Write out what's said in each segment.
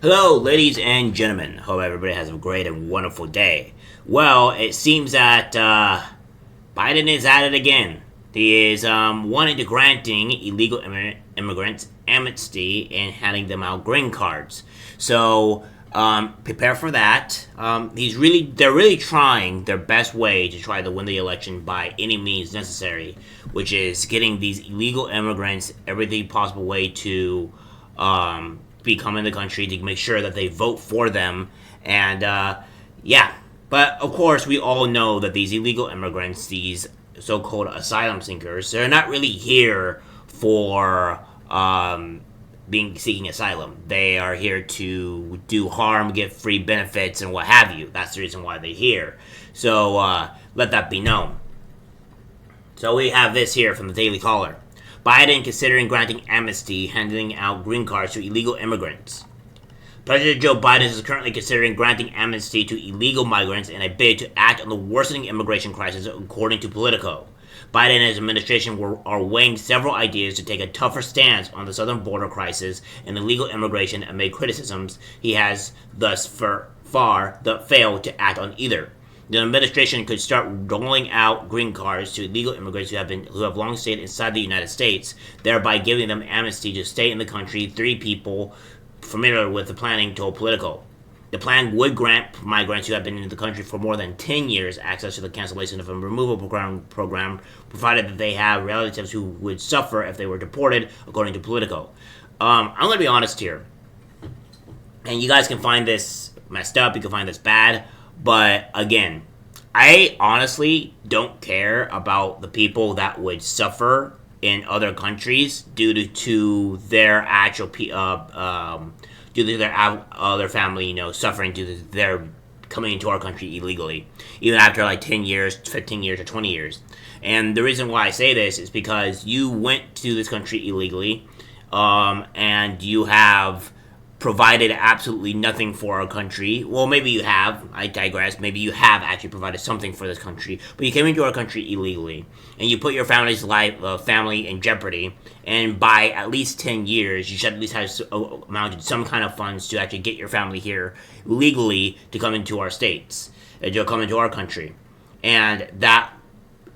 Hello, ladies and gentlemen. Hope everybody has a great and wonderful day. Well, it seems that Biden is at it again. He is wanting to granting illegal immigrants amnesty and handing them out green cards. So prepare for that. They're really trying their best way to try to win the election by any means necessary, which is getting these illegal immigrants every possible way to become in the country to make sure that they vote for them. And yeah, but of course, we all know that these illegal immigrants, these so-called asylum seekers, they're not really here for being seeking asylum. They are here to do harm, get free benefits, and what have you. That's the reason why they're here. So let that be known. So we have this here from the Daily Caller. Biden considering granting amnesty, handing out green cards to illegal immigrants. President Joe Biden is currently considering granting amnesty to illegal migrants in a bid to act on the worsening immigration crisis, according to Politico. Biden and his administration are weighing several ideas to take a tougher stance on the southern border crisis and illegal immigration amid criticisms he has thus far failed to act on either. The administration could start rolling out green cards to illegal immigrants who have long stayed inside the United States, thereby giving them amnesty to stay in the country. Three people familiar with the planning told Politico. The plan would grant migrants who have been in the country for more than 10 years access to the cancellation of a removal program, provided that they have relatives who would suffer if they were deported, according to Politico. I'm going to be honest here, and you guys can find this messed up, you can find this bad, but again, I honestly don't care about the people that would suffer in other countries due to their actual due to their family, suffering due to their coming into our country illegally, even after like 10 years, 15 years, or 20 years. And the reason why I say this is because you went to this country illegally, and you have provided absolutely nothing for our country. Well, maybe you have. I digress. Maybe you have actually provided something for this country, but you came into our country illegally, and you put your family in jeopardy. And by at least 10 years, you should at least have amounted some kind of funds to actually get your family here legally to come into our states, to come into our country, and that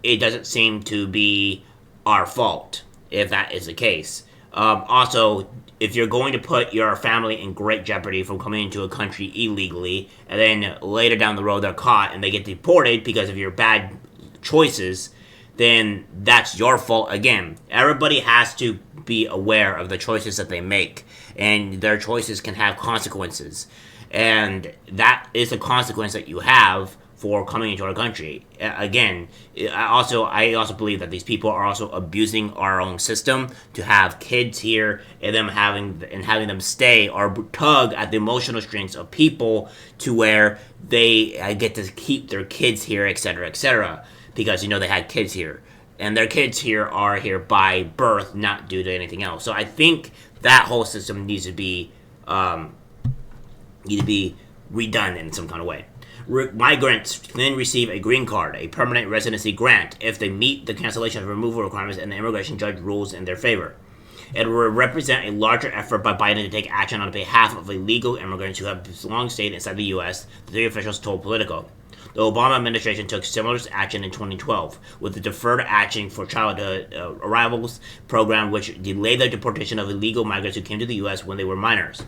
it doesn't seem to be our fault if that is the case. Also, if you're going to put your family in great jeopardy from coming into a country illegally, and then later down the road they're caught and they get deported because of your bad choices, then that's your fault again. Everybody has to be aware of the choices that they make, and their choices can have consequences. And that is a consequence that you have for coming into our country. Again, I also believe that these people are also abusing our own system to have kids here, and having them stay or tug at the emotional strings of people to where they get to keep their kids here, etc., etc., because they had kids here, and their kids here are here by birth, not due to anything else. So I think that whole system needs to be redone in some kind of way. Migrants then receive a green card, a permanent residency grant, if they meet the cancellation of removal requirements and the immigration judge rules in their favor. It will represent a larger effort by Biden to take action on behalf of illegal immigrants who have long stayed inside the U.S., the three officials told Politico. The Obama administration took similar action in 2012 with the Deferred Action for Childhood Arrivals program, which delayed the deportation of illegal migrants who came to the U.S. when they were minors.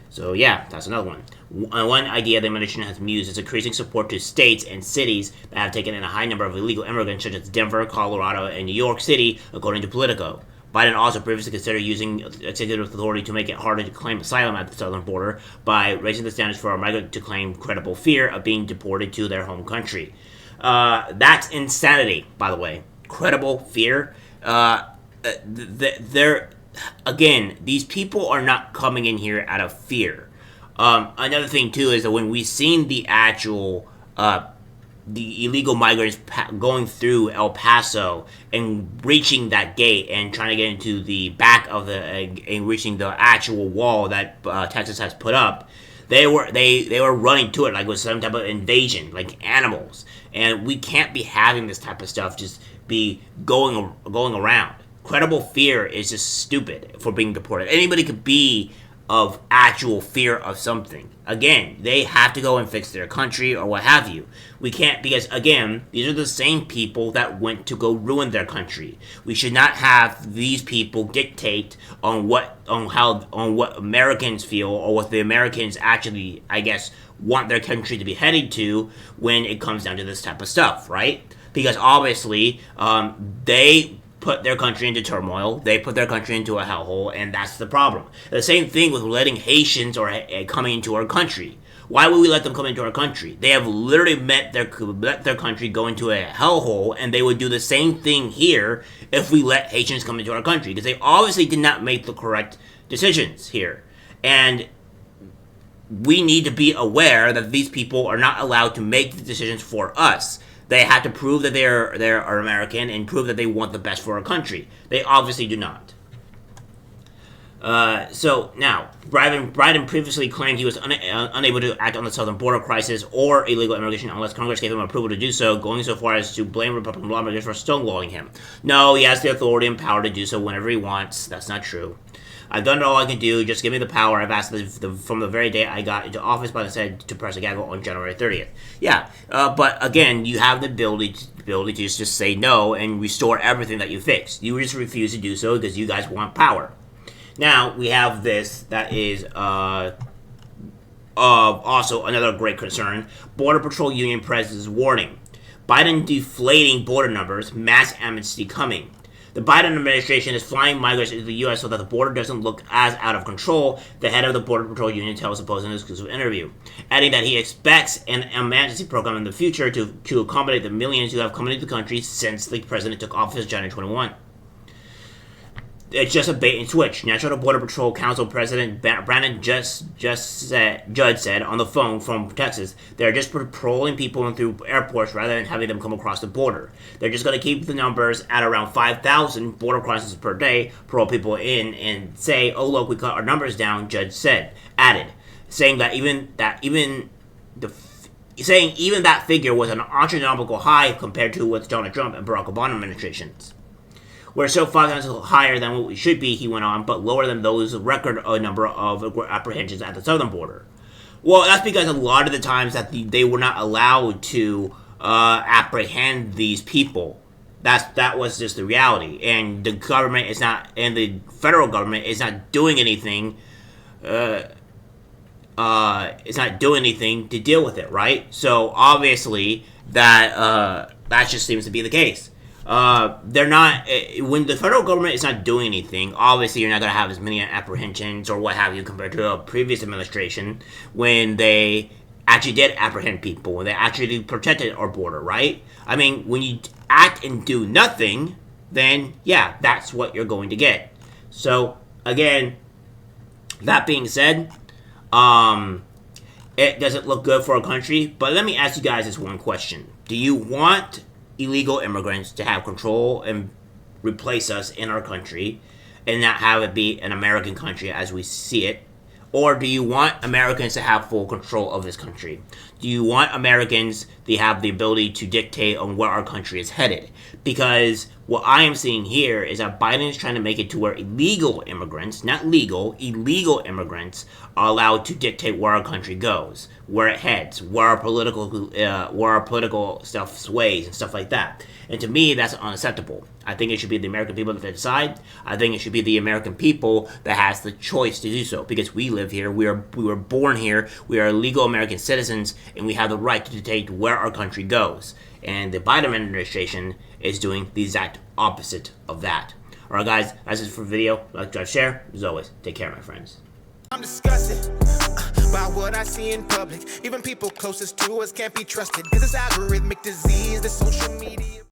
So yeah, that's another one. One idea the administration has used is increasing support to states and cities that have taken in a high number of illegal immigrants, such as Denver, Colorado, and New York City, according to Politico. Biden also previously considered using executive authority to make it harder to claim asylum at the southern border by raising the standards for a migrant to claim credible fear of being deported to their home country. That's insanity, by the way. Credible fear. Again, these people are not coming in here out of fear. Another thing too is that when we've seen the actual the illegal migrants going through El Paso and reaching that gate and trying to get into the back of and reaching the actual wall that Texas has put up, they were running to it like it was some type of invasion, like animals. And we can't be having this type of stuff just be going around. Credible fear is just stupid for being deported. Anybody could be of actual fear of something. Again, they have to go and fix their country or what have you. We can't, because again, these are the same people that went to go ruin their country. We should not have these people dictate on what Americans feel or what the Americans actually, I guess, want their country to be headed to when it comes down to this type of stuff, right? Because obviously, they put their country into turmoil, they put their country into a hellhole, and that's the problem. The same thing with letting Haitians or coming into our country. Why would we let them come into our country? They have literally let their country go into a hellhole, and they would do the same thing here if we let Haitians come into our country, because they obviously did not make the correct decisions here. And we need to be aware that these people are not allowed to make the decisions for us. They have to prove that they're American and prove that they want the best for our country. They obviously do not. So now, Biden previously claimed he was unable to act on the southern border crisis or illegal immigration unless Congress gave him approval to do so, going so far as to blame Republican lawmakers for stonewalling him. No, he has the authority and power to do so whenever he wants. That's not true. I've done all I can do. Just give me the power. I've asked from the very day I got into office, but I said to press a gavel on January 30th. Yeah, but again, you have the ability to just say no and restore everything that you fixed. You just refuse to do so because you guys want power. Now, we have this that is also another great concern. Border Patrol Union President's warning. Biden deflating border numbers, mass amnesty coming. The Biden administration is flying migrants into the U.S. so that the border doesn't look as out of control, the head of the Border Patrol Union tells the Post in an exclusive interview, adding that he expects an amnesty program in the future to accommodate the millions who have come into the country since the president took office January 21. It's just a bait and switch. National Border Patrol Council President Brandon Judge said on the phone from Texas, they're just patrolling people through airports rather than having them come across the border. They're just going to keep the numbers at around 5,000 border crossings per day, parole people in, and say, oh look, we cut our numbers down. Judge added, saying even that figure was an astronomical high compared to with Donald Trump and Barack Obama administrations. We're still 5 times higher than what we should be, he went on, but lower than those record number of apprehensions at the southern border. Well, that's because a lot of the times that they were not allowed to apprehend these people. That was just the reality, and the government is not, and the federal government is not doing anything. It's not doing anything to deal with it, right? So obviously that just seems to be the case. They're not, when the federal government is not doing anything, obviously you're not going to have as many apprehensions or what have you compared to a previous administration when they actually did apprehend people, when they actually protected our border, right? I mean, when you act and do nothing, then yeah, that's what you're going to get. So again, that being said, it doesn't look good for our country, but let me ask you guys this one question. Do you want illegal immigrants to have control and replace us in our country and not have it be an American country as we see it? Or do you want Americans to have full control of this country? Do you want Americans to have the ability to dictate on where our country is headed? Because what I am seeing here is that Biden is trying to make it to where illegal immigrants, not legal, illegal immigrants are allowed to dictate where our country goes, where it heads, where our political stuff sways and stuff like that. And to me, that's unacceptable. I think it should be the American people that decide. I think it should be the American people that has the choice to do so, because we live here, we were born here, we are legal American citizens, and we have the right to dictate where our country goes. And the Biden administration is doing the exact opposite of that. Alright guys, that's it for the video. Like, drive, share. As always, take care, my friends. I'm disgusted by what I see in public. Even people closest to us can't be trusted. Cause it's algorithmic disease, the social media.